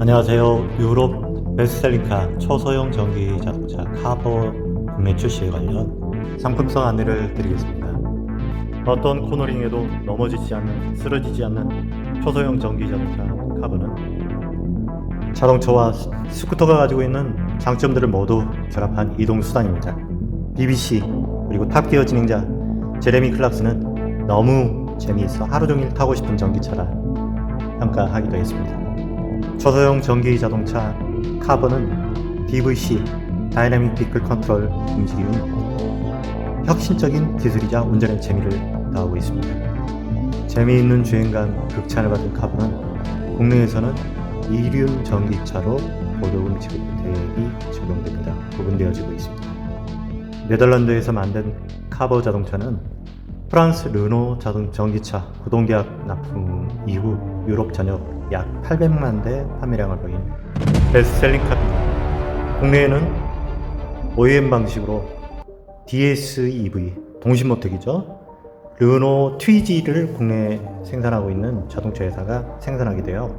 안녕하세요. 유럽 베스트셀링카 초소형 전기 자동차 카버 국내 출시에 관련 상품성 안내를 드리겠습니다. 어떤 코너링에도 넘어지지 않는, 쓰러지지 않는 초소형 전기 자동차 카버는 자동차와 스쿠터가 가지고 있는 장점들을 모두 결합한 이동수단입니다. BBC 그리고 탑기어 진행자 제레미 클락스는 너무 재미있어 하루종일 타고 싶은 전기차라 평가하기도 했습니다. 초소형 전기 자동차 카버는 DVC 다이내믹 비클 컨트롤 움직임이 혁신적인 기술이자 운전의 재미를 더하고 있습니다. 재미있는 주행감 극찬을 받은 카버는 국내에서는 이륜 전기차로 보조금 지급 대액이 적용됩니다. 구분되어지고 있습니다. 네덜란드에서 만든 카버 자동차는 프랑스 르노 전기차 구동계약 납품 이후 유럽 전역 약 800만 대 판매량을 보인 베스트셀링카입니다. 국내에는 OEM 방식으로 DSEV 동신모택이죠. 르노 트위지를 국내에 생산하고 있는 자동차 회사가 생산하게 되어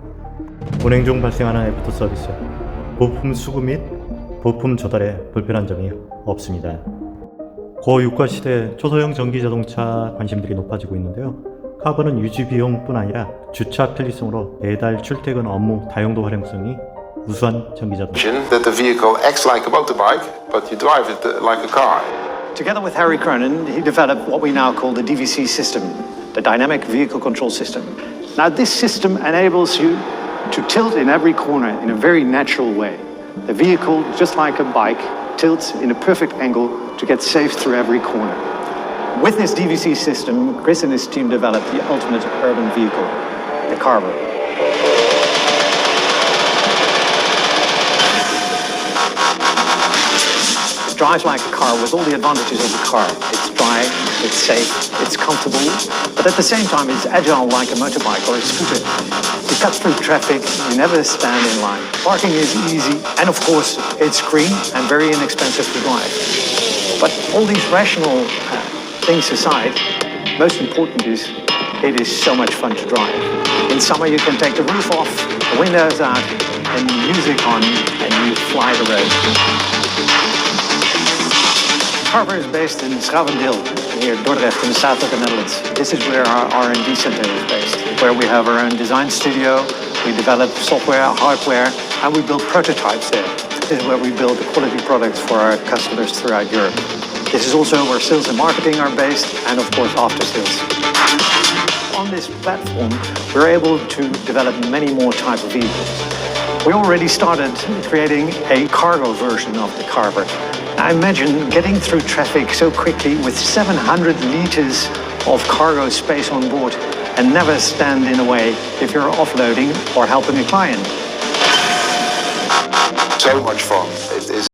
운행 중 발생하는 애프터 서비스, 부품 수급 및 부품 조달에 불편한 점이 없습니다. 고유가 시대 초소형 전기 자동차 관심들이 높아지고 있는데요. 카버는 유지 비용뿐 아니라 주차 편리성으로 배달, 출퇴근 업무 다용도 활용성이 우수한 전기 자동차. That the vehicle acts like a motorbike, but you drive it like a car. Together with Harry Cronin, he developed what we now call the DVC system, the Dynamic Vehicle Control System. Now, this system enables you to tilt in every corner in a very natural way. The vehicle, just like a bike, tilts in a perfect angle to get safe through every corner. With this DVC system, Chris and his team developed the ultimate urban vehicle, the Carver. It drives like a car with all the advantages of a car. It's dry, it's safe, it's comfortable, but at the same time it's agile like a motorbike or a scooter. You cut through traffic, you never stand in line. Parking is easy, and of course it's green and very inexpensive to drive. But all these rational things aside, most important is it is so much fun to drive. In summer you can take the roof off, the windows out, and music on, and you fly the road. Carver is based in Schavendeel, near Dordrecht in the south of the Netherlands. This is where our R&D center is based, where we have our own design studio, we develop software, hardware, and we build prototypes there. This is where we build the quality products for our customers throughout Europe. This is also where sales and marketing are based, and of course after sales. On this platform, we're able to develop many more types of vehicles. We already started creating a cargo version of the Carver. Now imagine getting through traffic so quickly with 700 liters of cargo space on board and never stand in the way if you're offloading or helping a client. So much fun. It is